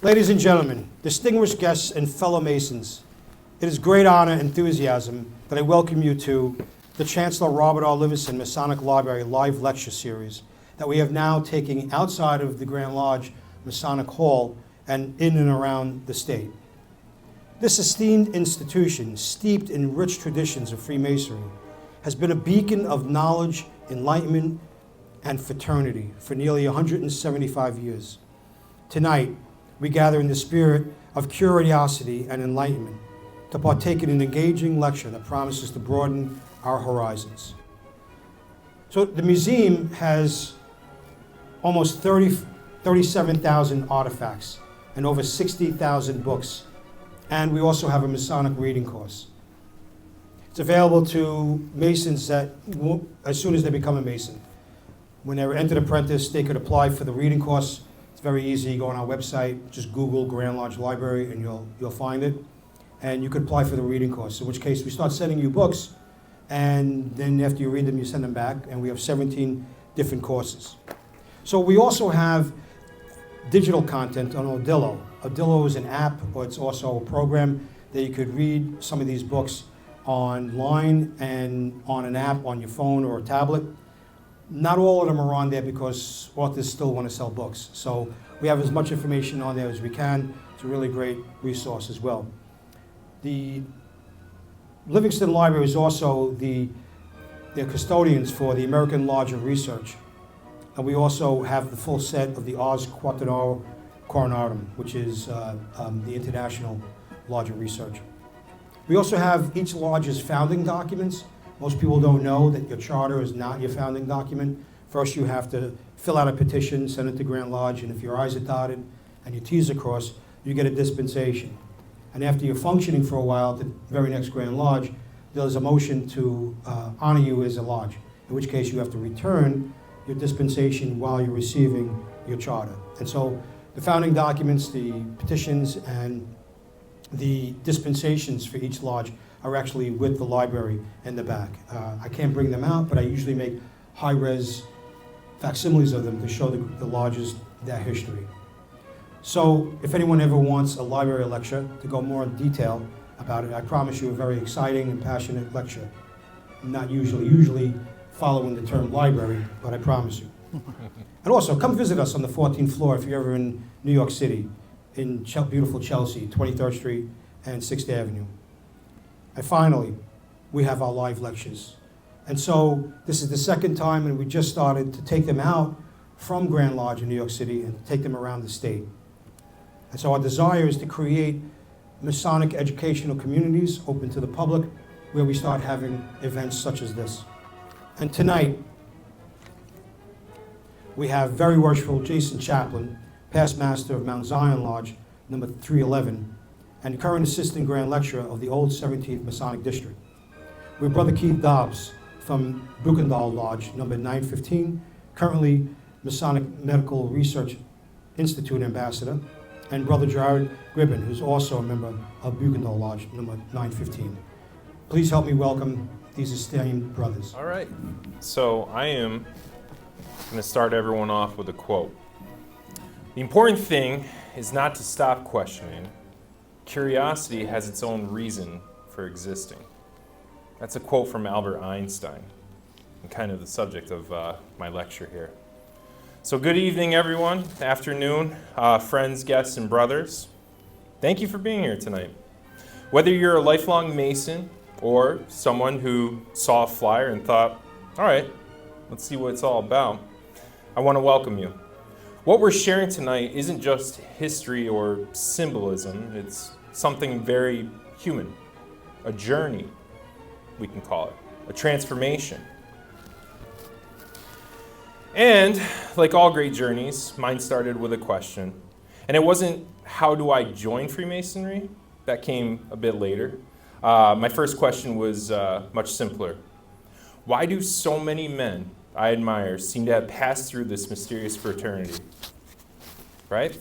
Ladies and gentlemen, distinguished guests and fellow Masons, it is great honor and enthusiasm that I welcome you to the Chancellor Robert R. Livingston Masonic Library live lecture series that we have now taking outside of the Grand Lodge Masonic Hall and in and around the state. This esteemed institution, steeped in rich traditions of Freemasonry, has been a beacon of knowledge, enlightenment, and fraternity for nearly 175 years. Tonight, we gather in the spirit of curiosity and enlightenment to partake in an engaging lecture that promises to broaden our horizons. So the museum has almost 37,000 artifacts and over 60,000 books. And we also have a Masonic reading course. It's available to Masons that, as soon as they become a Mason. When they're entered apprentice, they could apply for the reading course. It's very easy. You go on our website, just Google Grand Lodge Library, and you'll find it. And you could apply for the reading course, in which case we start sending you books, and then after you read them, you send them back, and we have 17 different courses. So we also have digital content on Odillo. Odillo is an app, or it's also a program that you could read some of these books online and on an app on your phone or a tablet. Not all of them are on there because authors still want to sell books. So we have as much information on there as we can. It's a really great resource as well. The Livingston Library is also the custodians for the American Lodge of Research. And we also have the full set of the Ars Quaternaro Coronarum, which is the International Lodge of Research. We also have each lodge's founding documents. Most people don't know that your charter is not your founding document. First, you have to fill out a petition, send it to Grand Lodge, and if your I's are dotted and your T's are crossed, you get a dispensation. And after you're functioning for a while at the very next Grand Lodge, there's a motion to honor you as a lodge, in which case you have to return your dispensation while you're receiving your charter. And so the founding documents, the petitions, and the dispensations for each lodge are actually with the library in the back. I can't bring them out, but I usually make high-res facsimiles of them to show the lodges their history. So if anyone ever wants a library lecture to go more in detail about it, I promise you a very exciting and passionate lecture. Not usually following the term library, but I promise you. And also, come visit us on the 14th floor if you're ever in New York City, in beautiful Chelsea, 23rd Street and 6th Avenue. And finally, we have our live lectures. And so this is the second time, and we just started to take them out from Grand Lodge in New York City and take them around the state. And so our desire is to create Masonic educational communities open to the public where we start having events such as this. And tonight, we have Very Worshipful Jason Chaplin, past master of Mount Zion Lodge, number 311, and current assistant grand lecturer of the old 17th Masonic District. We have Brother Keith Dobbs from Beukendaal Lodge, number 915, currently Masonic Medical Research Institute ambassador, and Brother Jerad Gribben, who's also a member of Beukendaal Lodge, number 915. Please help me welcome these esteemed brothers. All right, so I am going to start everyone off with a quote. The important thing is not to stop questioning. Curiosity has its own reason for existing. That's a quote from Albert Einstein, and kind of the subject of my lecture here. So good evening, everyone, afternoon, friends, guests, and brothers. Thank you for being here tonight. Whether you're a lifelong Mason or someone who saw a flyer and thought, all right, let's see what it's all about, I want to welcome you. What we're sharing tonight isn't just history or symbolism. It's something very human, a journey, we can call it, a transformation. And like all great journeys, mine started with a question. And it wasn't, how do I join Freemasonry? That came a bit later. My first question was much simpler. Why do so many men I admire seem to have passed through this mysterious fraternity? Right?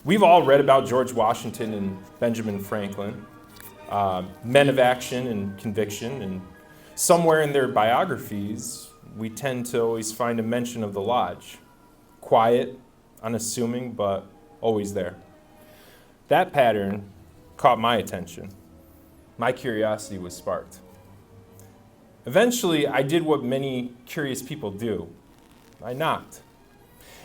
We've all read about George Washington and Benjamin Franklin, men of action and conviction, and somewhere in their biographies, we tend to always find a mention of the lodge. Quiet, unassuming, but always there. That pattern caught my attention. My curiosity was sparked. Eventually, I did what many curious people do. I knocked.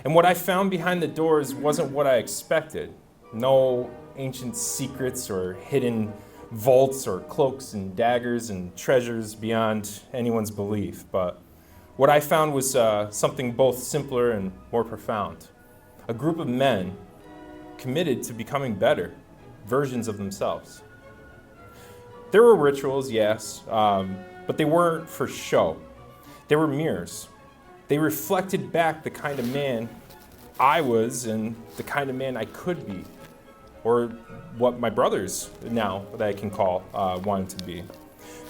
And what I found behind the doors wasn't what I expected. No ancient secrets or hidden vaults or cloaks and daggers and treasures beyond anyone's belief. But what I found was something both simpler and more profound. A group of men committed to becoming better versions of themselves. There were rituals, yes, but they weren't for show. They were mirrors. They reflected back the kind of man I was and the kind of man I could be, or what my brothers now that I can call wanted to be.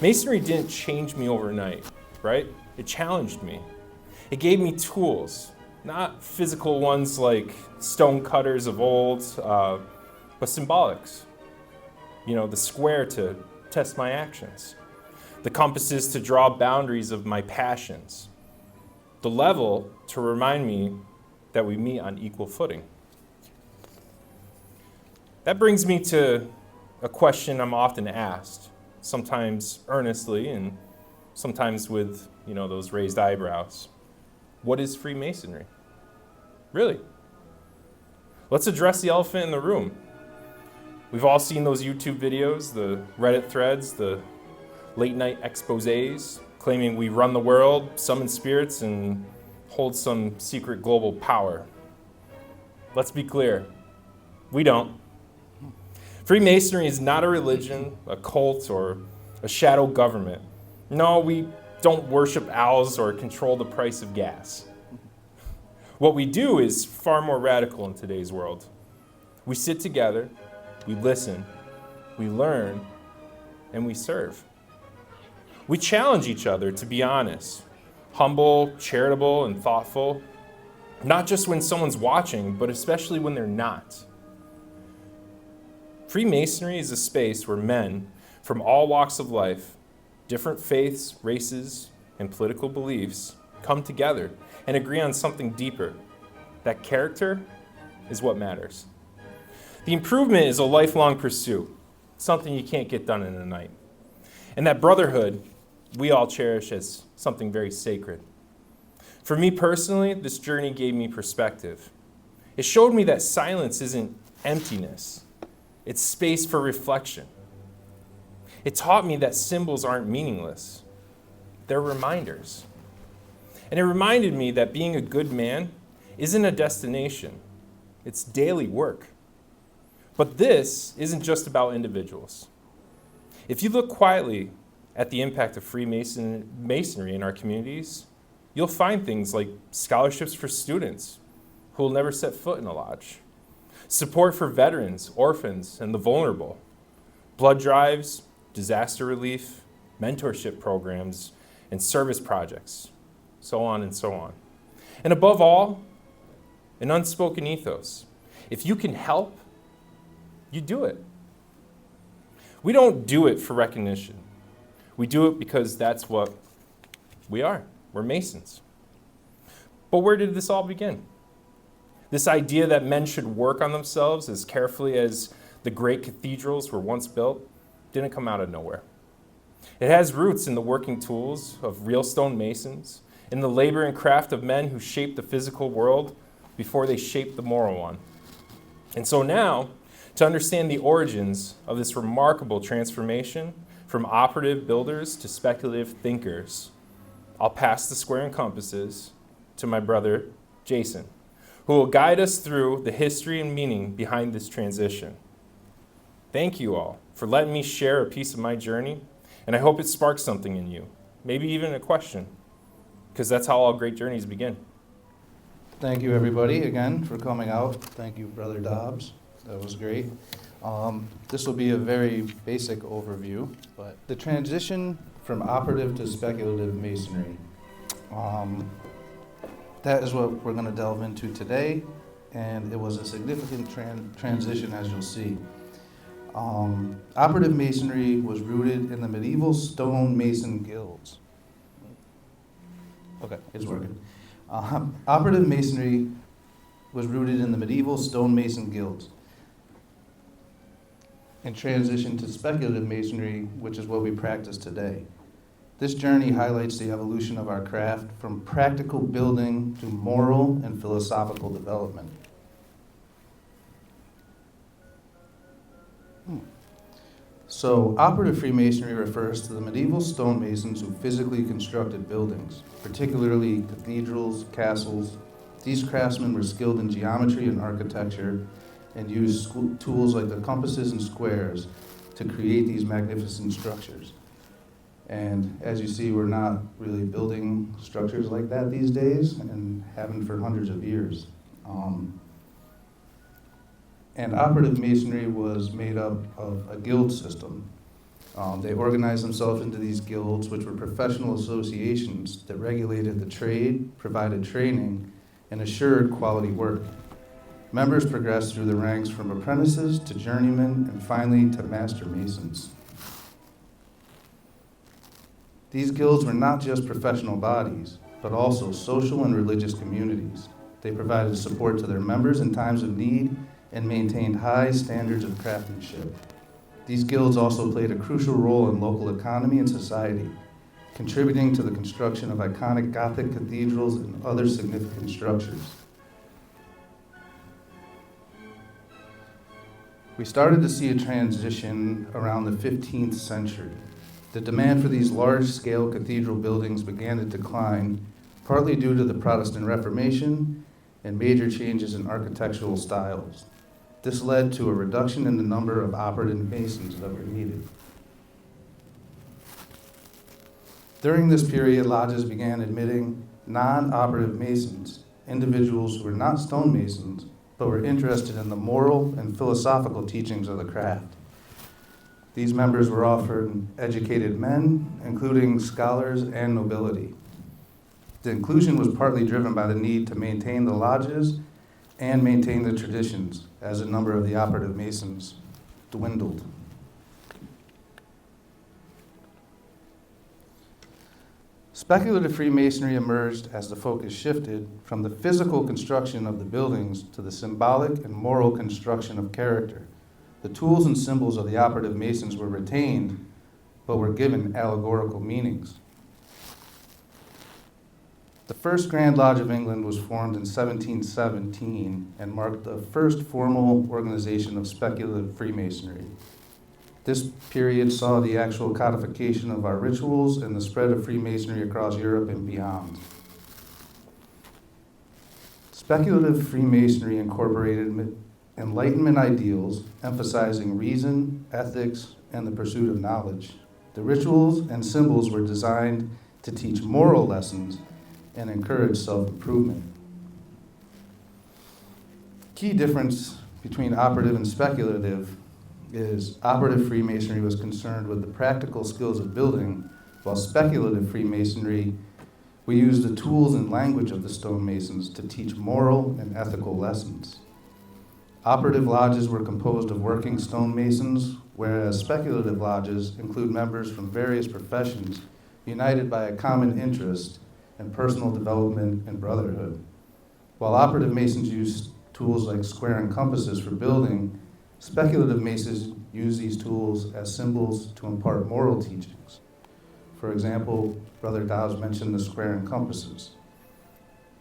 Masonry didn't change me overnight, right? It challenged me. It gave me tools, not physical ones like stone cutters of old, but symbolics. The square to test my actions, the compasses to draw boundaries of my passions, the level to remind me that we meet on equal footing. That brings me to a question I'm often asked, sometimes earnestly and sometimes with, those raised eyebrows. What is Freemasonry? Really? Let's address the elephant in the room. We've all seen those YouTube videos, the Reddit threads, the late night exposés claiming we run the world, summon spirits, and hold some secret global power. Let's be clear, we don't. Freemasonry is not a religion, a cult, or a shadow government. No, we don't worship owls or control the price of gas. What we do is far more radical in today's world. We sit together, we listen, we learn, and we serve. We challenge each other to be honest, humble, charitable, and thoughtful, not just when someone's watching, but especially when they're not. Freemasonry is a space where men from all walks of life, different faiths, races, and political beliefs come together and agree on something deeper. That character is what matters. The improvement is a lifelong pursuit, something you can't get done in a night. And that brotherhood we all cherish as something very sacred. For me personally, this journey gave me perspective. It showed me that silence isn't emptiness. It's space for reflection. It taught me that symbols aren't meaningless. They're reminders. And it reminded me that being a good man isn't a destination. It's daily work. But this isn't just about individuals. If you look quietly at the impact of Freemasonry in our communities, you'll find things like scholarships for students who will never set foot in a lodge, support for veterans, orphans, and the vulnerable, blood drives, disaster relief, mentorship programs, and service projects, so on and so on. And above all, an unspoken ethos. If you can help, you do it. We don't do it for recognition. We do it because that's what we are. We're Masons. But where did this all begin? This idea that men should work on themselves as carefully as the great cathedrals were once built didn't come out of nowhere. It has roots in the working tools of real stone masons, in the labor and craft of men who shaped the physical world before they shaped the moral one. And so now, to understand the origins of this remarkable transformation from operative builders to speculative thinkers, I'll pass the square and compasses to my brother, Jason, who will guide us through the history and meaning behind this transition. Thank you all for letting me share a piece of my journey, and I hope it sparks something in you, maybe even a question, because that's how all great journeys begin. Thank you, everybody, again, for coming out. Thank you, Brother Dobbs. That was great. This will be a very basic overview, but the transition from operative to speculative masonry, that is what we're going to delve into today, and it was a significant transition, as you'll see. Operative masonry was rooted in the medieval stonemason guilds. Okay, it's working. Operative masonry was rooted in the medieval stonemason guilds. and transition to speculative masonry, which is what we practice today. This journey highlights the evolution of our craft from practical building to moral and philosophical development. So, operative Freemasonry refers to the medieval stonemasons who physically constructed buildings, particularly cathedrals, castles. These craftsmen were skilled in geometry and architecture and used tools like the compasses and squares to create these magnificent structures. And as you see, we're not really building structures like that these days and haven't for hundreds of years. And operative masonry was made up of a guild system. They organized themselves into these guilds, which were professional associations that regulated the trade, provided training, and assured quality work. Members progressed through the ranks from apprentices to journeymen and finally to master masons. These guilds were not just professional bodies, but also social and religious communities. They provided support to their members in times of need and maintained high standards of craftsmanship. These guilds also played a crucial role in local economy and society, contributing to the construction of iconic Gothic cathedrals and other significant structures. We started to see a transition around the 15th century. The demand for these large-scale cathedral buildings began to decline, partly due to the Protestant Reformation and major changes in architectural styles. This led to a reduction in the number of operative masons that were needed. During this period, lodges began admitting non-operative masons, individuals who were not stonemasons, but were interested in the moral and philosophical teachings of the craft. These members were often educated men, including scholars and nobility. The inclusion was partly driven by the need to maintain the lodges and maintain the traditions, as the number of the operative masons dwindled. Speculative Freemasonry emerged as the focus shifted from the physical construction of the buildings to the symbolic and moral construction of character. The tools and symbols of the operative masons were retained, but were given allegorical meanings. The first Grand Lodge of England was formed in 1717 and marked the first formal organization of speculative Freemasonry. This period saw the actual codification of our rituals and the spread of Freemasonry across Europe and beyond. Speculative Freemasonry incorporated Enlightenment ideals, emphasizing reason, ethics, and the pursuit of knowledge. The rituals and symbols were designed to teach moral lessons and encourage self-improvement. Key difference between operative and speculative is operative Freemasonry was concerned with the practical skills of building, while speculative Freemasonry, we used the tools and language of the stonemasons to teach moral and ethical lessons. Operative lodges were composed of working stonemasons, whereas speculative lodges include members from various professions united by a common interest in personal development and brotherhood. While operative masons use tools like square and compasses for building, speculative masons use these tools as symbols to impart moral teachings. For example, Brother Dobb mentioned the square and compasses.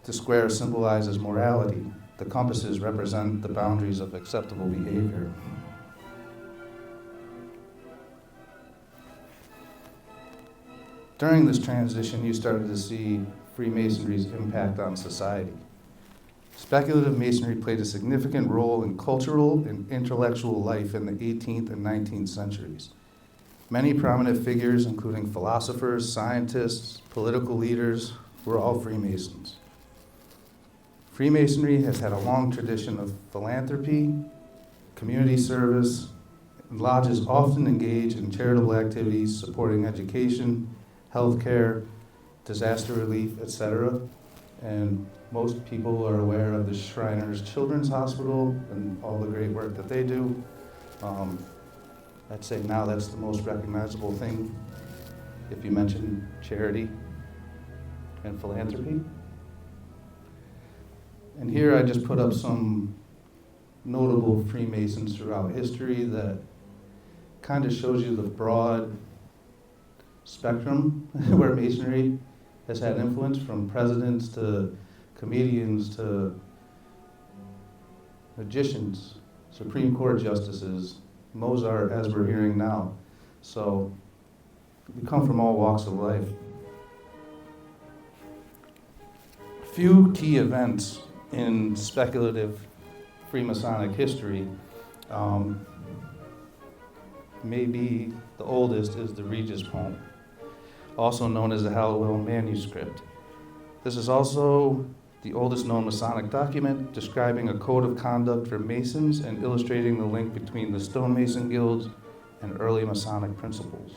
The square symbolizes morality. The compasses represent the boundaries of acceptable behavior. During this transition, you started to see Freemasonry's impact on society. Speculative Masonry played a significant role in cultural and intellectual life in the 18th and 19th centuries. Many prominent figures, including philosophers, scientists, political leaders, were all Freemasons. Freemasonry has had a long tradition of philanthropy, community service, and lodges often engage in charitable activities supporting education, healthcare, disaster relief, etc. And most people are aware of the Shriners Children's Hospital and all the great work that they do. I'd say now that's the most recognizable thing if you mention charity and philanthropy. And here I just put up some notable Freemasons throughout history that kind of shows you the broad spectrum where Masonry has had influence, from presidents to comedians to magicians, Supreme Court justices, Mozart, as we're hearing now. So we come from all walks of life. A few key events in speculative Freemasonic history. Maybe the oldest is the Regis poem, also known as the Halliwell manuscript. This is also the oldest known Masonic document describing a code of conduct for Masons and illustrating the link between the stonemason guilds and early Masonic principles.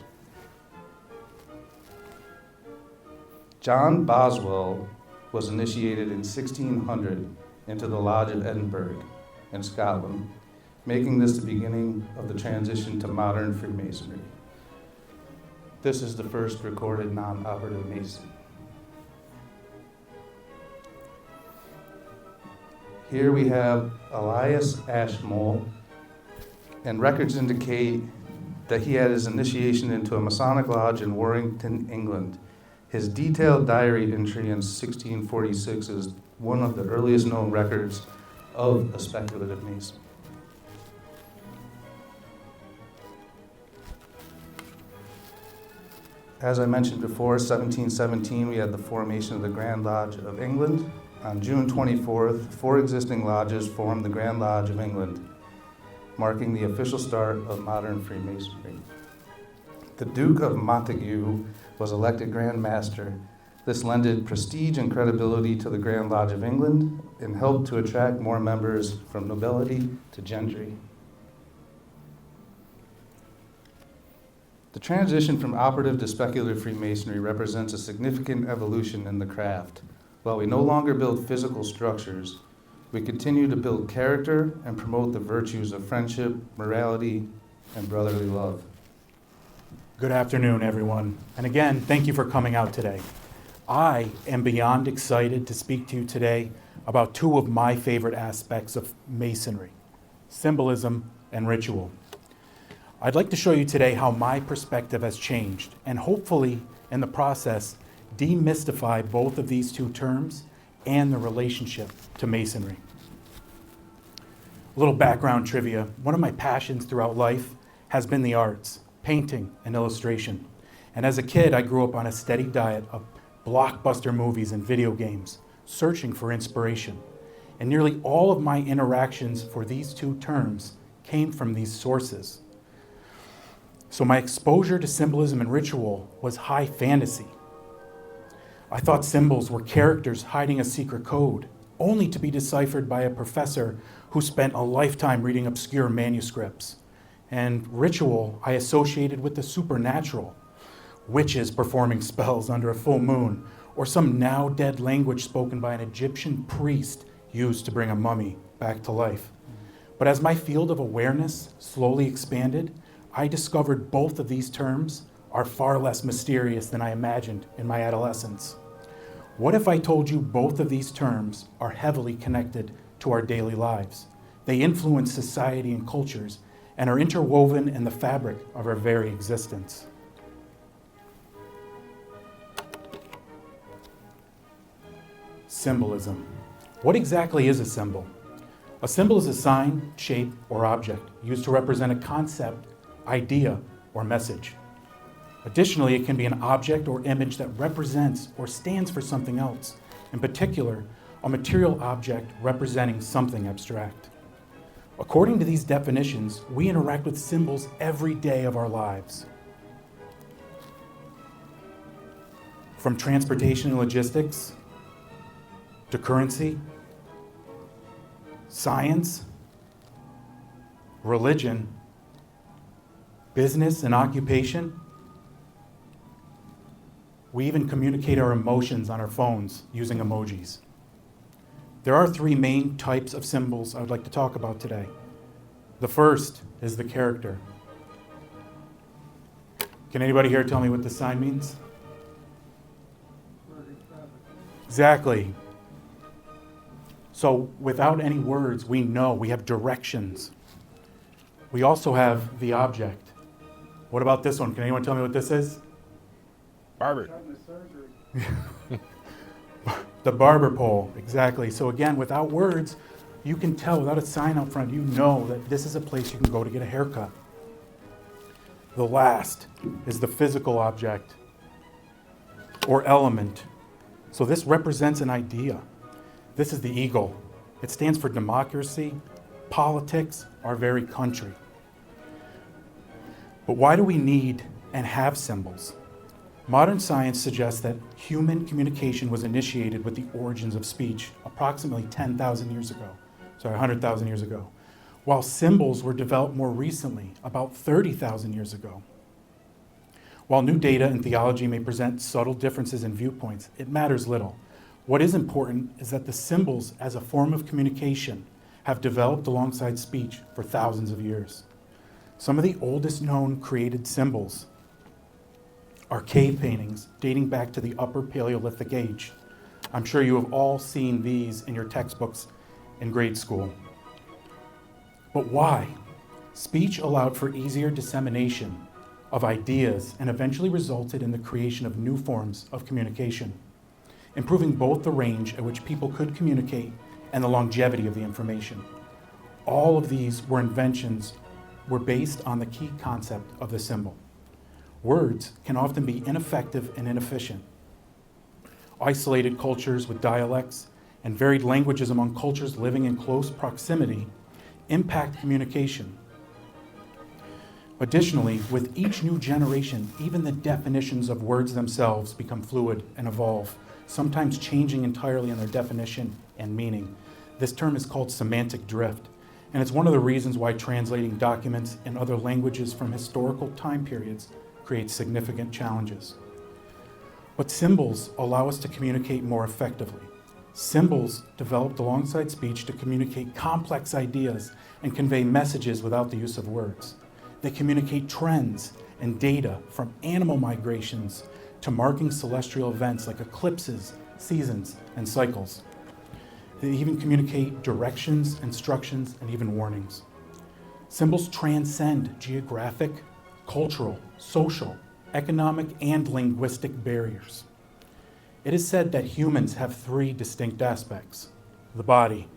John Boswell was initiated in 1600 into the Lodge of Edinburgh in Scotland, making this the beginning of the transition to modern Freemasonry. This is the first recorded non-operative Mason. Here we have Elias Ashmole, and records indicate that he had his initiation into a Masonic lodge in Warrington, England. His detailed diary entry in 1646 is one of the earliest known records of a speculative Mason. As I mentioned before, 1717, we had the formation of the Grand Lodge of England. On June 24th, 4 existing lodges formed the Grand Lodge of England, marking the official start of modern Freemasonry. The Duke of Montagu was elected Grand Master. This lended prestige and credibility to the Grand Lodge of England and helped to attract more members from nobility to gentry. The transition from operative to speculative Freemasonry represents a significant evolution in the craft. While we no longer build physical structures, we continue to build character and promote the virtues of friendship, morality, and brotherly love. Good afternoon, everyone. And again, thank you for coming out today. I am beyond excited to speak to you today about 2 of my favorite aspects of Masonry, symbolism and ritual. I'd like to show you today how my perspective has changed, and hopefully, in the process, demystify both of these 2 terms and the relationship to Masonry. A little background trivia. One of my passions throughout life has been the arts, painting and illustration. And as a kid, I grew up on a steady diet of blockbuster movies and video games, searching for inspiration. And nearly all of my interactions for these 2 terms came from these sources. So my exposure to symbolism and ritual was high fantasy. I thought symbols were characters hiding a secret code, only to be deciphered by a professor who spent a lifetime reading obscure manuscripts. And ritual I associated with the supernatural, witches performing spells under a full moon, or some now dead language spoken by an Egyptian priest used to bring a mummy back to life. But as my field of awareness slowly expanded, I discovered both of these terms are far less mysterious than I imagined in my adolescence. What if I told you both of these terms are heavily connected to our daily lives? They influence society and cultures and are interwoven in the fabric of our very existence. Symbolism. What exactly is a symbol? A symbol is a sign, shape, or object used to represent a concept, idea, or message. Additionally, it can be an object or image that represents or stands for something else, in particular, a material object representing something abstract. According to these definitions, we interact with symbols every day of our lives. From transportation and logistics, to currency, science, religion, business and occupation. We even communicate our emotions on our phones using emojis. There are 3 main types of symbols I would like to talk about today. The first is the character. Can anybody here tell me what the sign means? Exactly. So without any words, we know, we have directions. We also have the object. What about this one? Can anyone tell me what this is? Barber. The barber pole, exactly. So again, without words, you can tell, without a sign out front, you know that this is a place you can go to get a haircut. The last is the physical object or element. So this represents an idea. This is the eagle. It stands for democracy, politics, our very country. But why do we need and have symbols? Modern science suggests that human communication was initiated with the origins of speech approximately 10,000 years ago. 100,000 years ago. While symbols were developed more recently, about 30,000 years ago. While new data and theology may present subtle differences in viewpoints, it matters little. What is important is that the symbols as a form of communication have developed alongside speech for thousands of years. Some of the oldest known created symbols are cave paintings dating back to the Upper Paleolithic age. I'm sure you have all seen these in your textbooks in grade school. But why? Speech allowed for easier dissemination of ideas and eventually resulted in the creation of new forms of communication, improving both the range at which people could communicate and the longevity of the information. All of these inventions were based on the key concept of the symbol. Words can often be ineffective and inefficient. Isolated cultures with dialects and varied languages among cultures living in close proximity impact communication. Additionally, with each new generation, even the definitions of words themselves become fluid and evolve, sometimes changing entirely in their definition and meaning. This term is called semantic drift, and it's one of the reasons why translating documents in other languages from historical time periods creates significant challenges. But symbols allow us to communicate more effectively. Symbols developed alongside speech to communicate complex ideas and convey messages without the use of words. They communicate trends and data from animal migrations to marking celestial events like eclipses, seasons, and cycles. They even communicate directions, instructions, and even warnings. Symbols transcend geographic, cultural, social, economic, and linguistic barriers. It is said that humans have three distinct aspects. The body.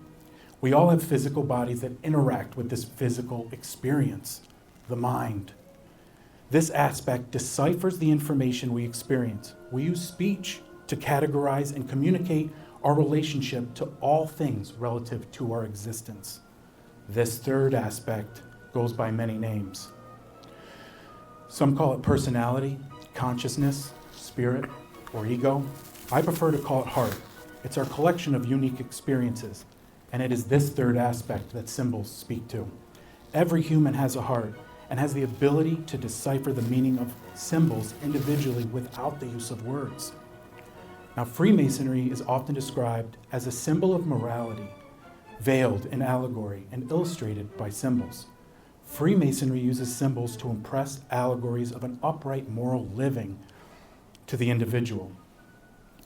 We all have physical bodies that interact with this physical experience. The mind. This aspect deciphers the information we experience. We use speech to categorize and communicate our relationship to all things relative to our existence. This third aspect goes by many names. Some call it personality, consciousness, spirit, or ego. I prefer to call it heart. It's our collection of unique experiences, and it is this third aspect that symbols speak to. Every human has a heart and has the ability to decipher the meaning of symbols individually without the use of words. Now, Freemasonry is often described as a symbol of morality, veiled in allegory and illustrated by symbols. Freemasonry uses symbols to impress allegories of an upright moral living to the individual.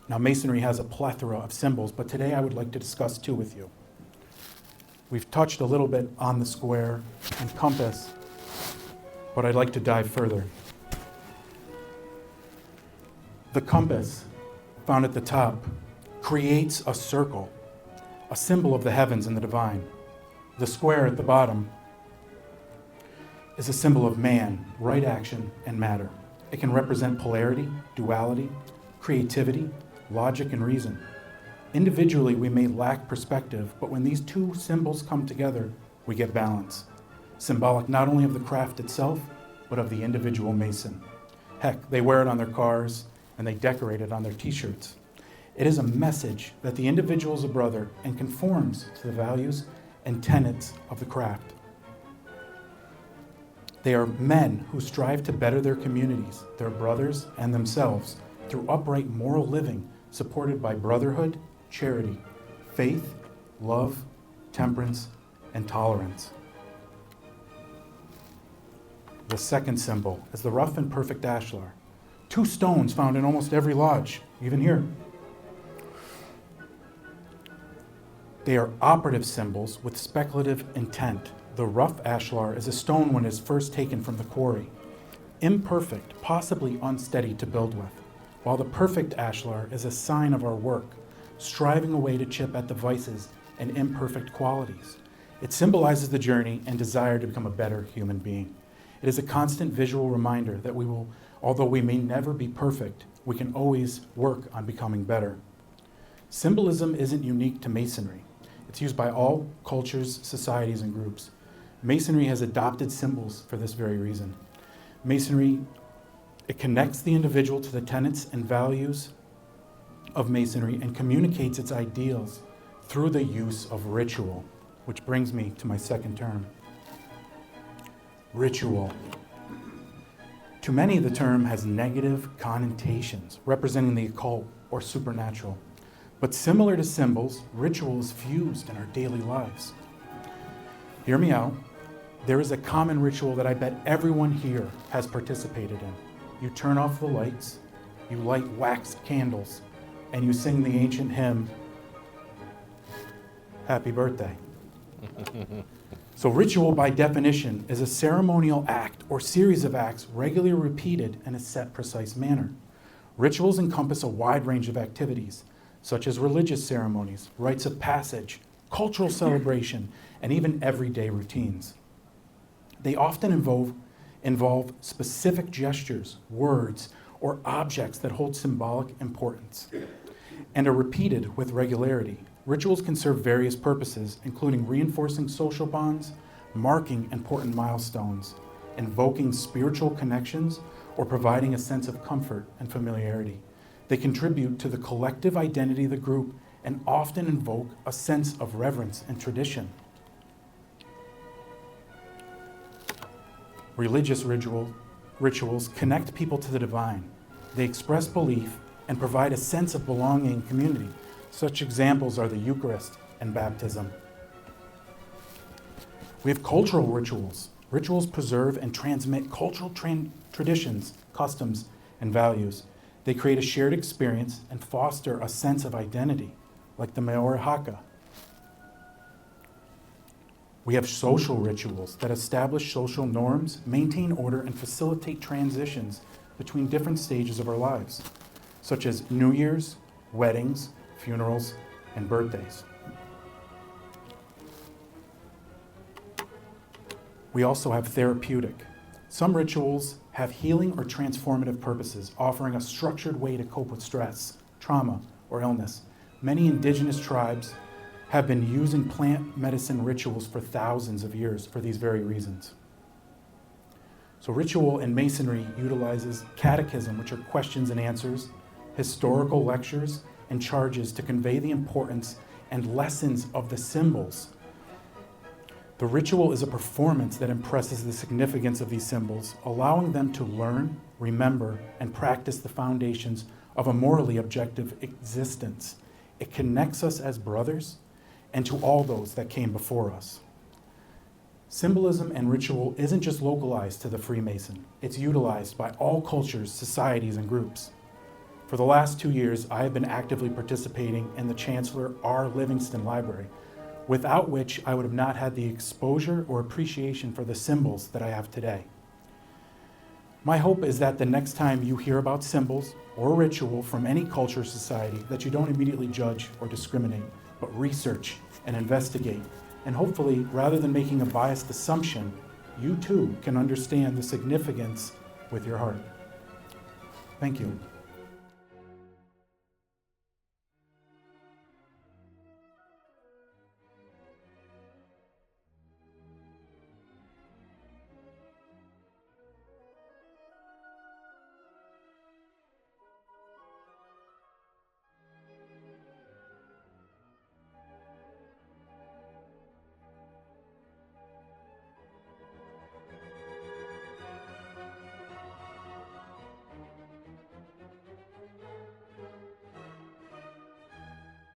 Now, Masonry has a plethora of symbols, but today I would like to discuss two with you. We've touched a little bit on the square and compass, but I'd like to dive further. The compass, found at the top, creates a circle, a symbol of the heavens and the divine. The square at the bottom is a symbol of man, right action, and matter. It can represent polarity, duality, creativity, logic, and reason. Individually, we may lack perspective, but when these two symbols come together, we get balance. Symbolic not only of the craft itself, but of the individual Mason. Heck, they wear it on their cars, and they decorate it on their t-shirts. It is a message that the individual is a brother and conforms to the values and tenets of the craft. They are men who strive to better their communities, their brothers, and themselves through upright moral living supported by brotherhood, charity, faith, love, temperance, and tolerance. The second symbol is the rough and perfect ashlar. Two stones found in almost every lodge, even here. They are operative symbols with speculative intent. The rough ashlar is a stone when it is first taken from the quarry. imperfect, possibly unsteady to build with, while the perfect ashlar is a sign of our work, striving away to chip at the vices and imperfect qualities. It symbolizes the journey and desire to become a better human being. It is a constant visual reminder that although we may never be perfect, we can always work on becoming better. Symbolism isn't unique to Masonry. It's used by all cultures, societies, and groups. Masonry has adopted symbols for this very reason. Masonry, it connects the individual to the tenets and values of Masonry and communicates its ideals through the use of ritual, which brings me to my second term. Ritual. To many, the term has negative connotations, representing the occult or supernatural. But similar to symbols, ritual is fused in our daily lives. Hear me out. There is a common ritual that I bet everyone here has participated in. You turn off the lights, you light wax candles, and you sing the ancient hymn, Happy Birthday. So ritual, by definition, is a ceremonial act or series of acts regularly repeated in a set, precise manner. Rituals encompass a wide range of activities, such as religious ceremonies, rites of passage, cultural celebration, and even everyday routines. They often involve specific gestures, words, or objects that hold symbolic importance and are repeated with regularity. Rituals can serve various purposes, including reinforcing social bonds, marking important milestones, invoking spiritual connections, or providing a sense of comfort and familiarity. They contribute to the collective identity of the group and often invoke a sense of reverence and tradition. Religious rituals connect people to the divine. They express belief and provide a sense of belonging and community. Such examples are the Eucharist and baptism. We have cultural rituals. Rituals preserve and transmit cultural traditions, customs, and values. They create a shared experience and foster a sense of identity, like the Maori Haka. We have social rituals that establish social norms, maintain order, and facilitate transitions between different stages of our lives, such as New Year's, weddings, funerals, and birthdays. We also have therapeutic. Some rituals have healing or transformative purposes, offering a structured way to cope with stress, trauma, or illness. Many indigenous tribes have been using plant medicine rituals for thousands of years for these very reasons. So ritual in Masonry utilizes catechism, which are questions and answers, historical lectures, and charges to convey the importance and lessons of the symbols. The ritual is a performance that impresses the significance of these symbols, allowing them to learn, remember, and practice the foundations of a morally objective existence. It connects us as brothers and to all those that came before us. Symbolism and ritual isn't just localized to the Freemason. It's utilized by all cultures, societies, and groups. For the last 2 years, I have been actively participating in the Chancellor R. Livingston Library, without which I would have not had the exposure or appreciation for the symbols that I have today. My hope is that the next time you hear about symbols or ritual from any culture or society, that you don't immediately judge or discriminate, but research and investigate. And hopefully, rather than making a biased assumption, you too can understand the significance with your heart. Thank you.